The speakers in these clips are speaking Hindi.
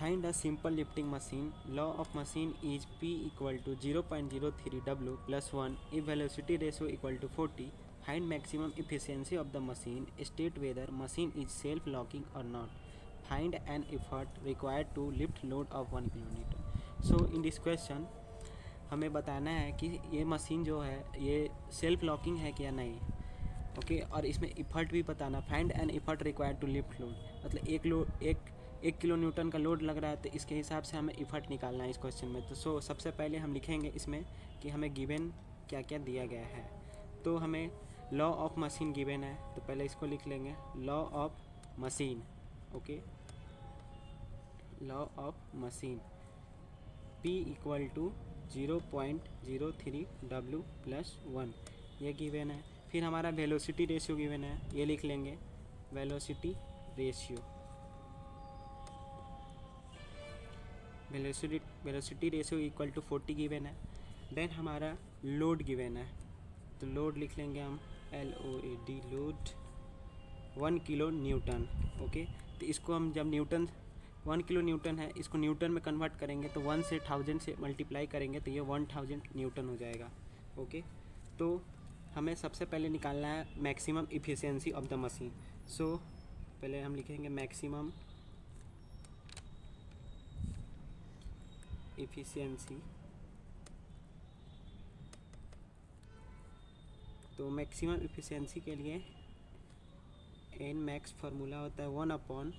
Find a simple lifting machine. Law of machine is P equal to 0.03 W plus 1 if velocity ratio equal to 40. Find maximum efficiency of the machine. State whether machine is self-locking or not. Find an effort required to lift load of 1 kN. So in this question हमें बताना है कि ये मशीन जो है ये सेल्फ लॉकिंग है कि या नहीं, ओके और इसमें इफ़र्ट भी बताना. Find an effort required to lift load, मतलब एक किलो न्यूटन का लोड लग रहा है तो इसके हिसाब से हमें इफ़र्ट निकालना है इस क्वेश्चन में. तो सबसे पहले हम लिखेंगे इसमें कि हमें गिवन क्या क्या दिया गया है. तो हमें लॉ ऑफ मशीन गिवन है, तो पहले इसको लिख लेंगे law of machine. Okay, law of machine P equal to 0.03 W plus 1 ये गिवन है. फिर हमारा वेलोसिटी रेशियो गिवन है, ये लिख लेंगे velocity ratio equal to 40 given है. देन हमारा लोड गिवन है, तो लोड लिख लेंगे हम LOAD load 1 kilo newton. Okay, तो इसको हम जब न्यूटन 1 किलो न्यूटन है, इसको न्यूटन में कन्वर्ट करेंगे तो 1 से 1000 से मल्टीप्लाई करेंगे तो ये 1000 न्यूटन हो जाएगा. ओके, तो हमें सबसे पहले निकालना है maximum efficiency of the machine. So पहले हम लिखेंगे मैक्सिमम इफ़िशियंसी. तो मैक्सिमम इफ़िशियंसी के लिए एन मैक्स फार्मूला होता है 1 upon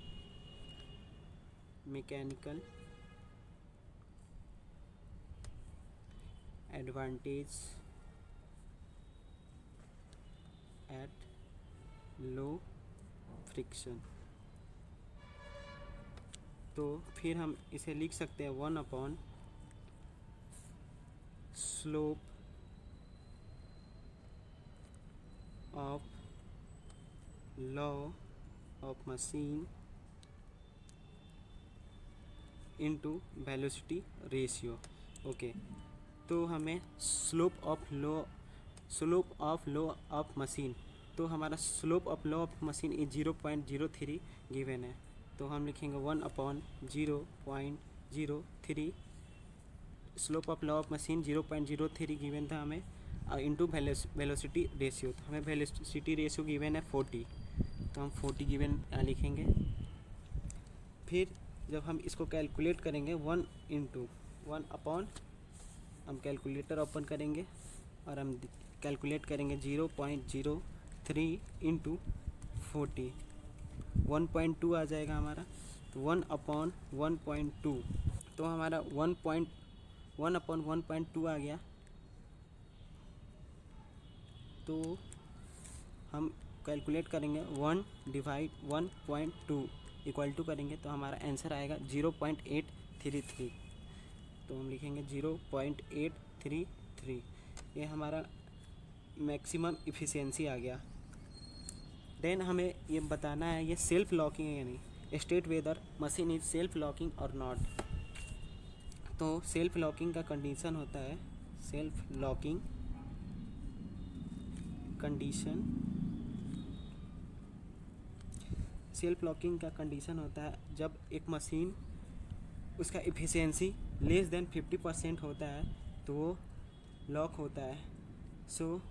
mechanical advantage at low friction. तो फिर हम इसे लिख सकते हैं 1 upon slope of law of machine into velocity ratio. Okay, तो हमें slope of law of machine, तो हमारा slope of law of machine is 0.03 given है. तो हम लिखेंगे 1 upon 0.03 slope of law of machine 0.03 given था हमें इंटू वेलोसिटी रेशियो. तो हमें वेलोसिटी रेशियो गिवन है 40, तो हम 40 गिवन लिखेंगे. फिर जब हम इसको कैलकुलेट करेंगे 1 अपॉन, हम कैलकुलेटर ओपन करेंगे और हम कैलकुलेट करेंगे 0.03 इंटू 40, 1.2 आ जाएगा हमारा. तो 1 अपॉन 1.2, तो हमारा 1 अपॉन 1.2 आ गया. तो हम कैलकुलेट करेंगे 1 डिवाइड 1.2 इक्वल टू करेंगे तो हमारा आंसर आएगा 0.833. तो हम लिखेंगे 0.833, ये हमारा मैक्सिमम इफ़िशियंसी आ गया. देन हमें ये बताना है ये सेल्फ लॉकिंग है या नहीं. State whether machine is self locking और नॉट. तो सेल्फ लॉकिंग का कंडीशन होता है, सेल्फ लॉकिंग का कंडीशन होता है जब एक मशीन उसका इफ़िशियंसी लेस देन 50% होता है तो वो लॉक होता है. सो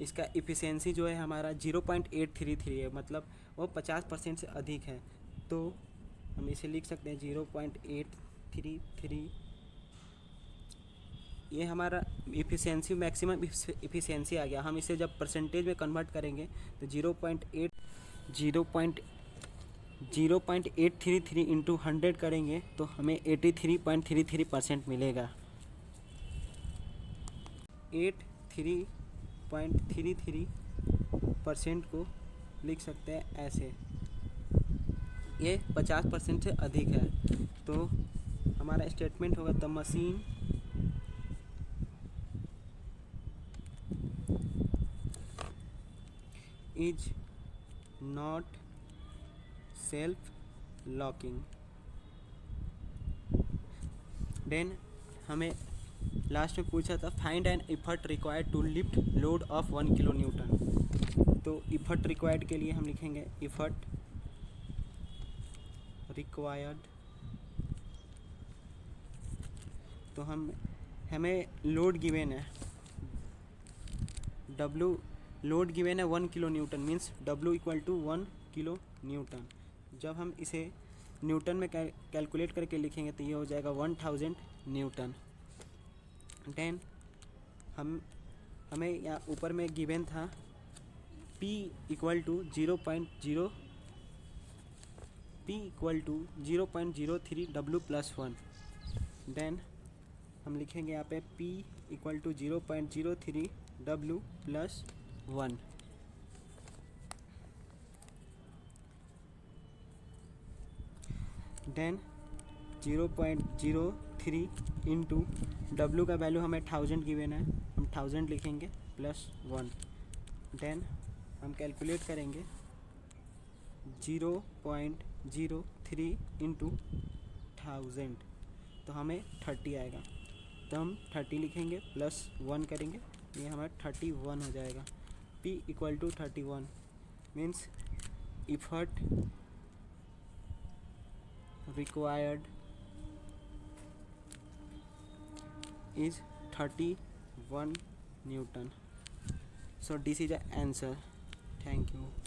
इसका इफ़िशियंसी जो है हमारा 0.833 है, मतलब वो 50% से अधिक है. तो हम इसे लिख सकते हैं 0.833. ये हमारा इफ़िशियंसी मैक्सिमम इफ़िशियंसी आ गया. हम इसे जब परसेंटेज में कन्वर्ट करेंगे तो 0.833 इंटू 100 करेंगे तो हमें 83.33% मिलेगा. 83.33% को लिख सकते हैं ऐसे, ये 50% से अधिक है. तो हमारा स्टेटमेंट होगा the machine is not self locking. Then हमें लास्ट में पूछा था find an effort required to lift load of 1 kilo newton. तो इफर्ट रिक्वायर्ड के लिए हम लिखेंगे इफर्ट रिक्वायर्ड, तो हमें लोड गिवन है, W लोड गिवन है 1 kilo newton, means W equal to 1 kilo newton. जब हम इसे न्यूटन में कैलकुलेट करके लिखेंगे तो ये हो जाएगा 1000 न्यूटन। देन हमें यहाँ ऊपर में गिवन था P equal to 0.03 W plus 1। Then हम लिखेंगे यहाँ पे P equal to 0.03 W plus 1। Then 0.03 into W का वैल्यू हमें 1000 गिवन है, हम 1000 लिखेंगे प्लस 1। देन हम कैलकुलेट करेंगे 0.03 इंटू 1000, तो हमें 30 आएगा, तो हम 30 लिखेंगे प्लस 1 करेंगे, ये हमारा 31 हो जाएगा। P equal to 31 means effort required is 31 Newton. So this is the answer. Thank you.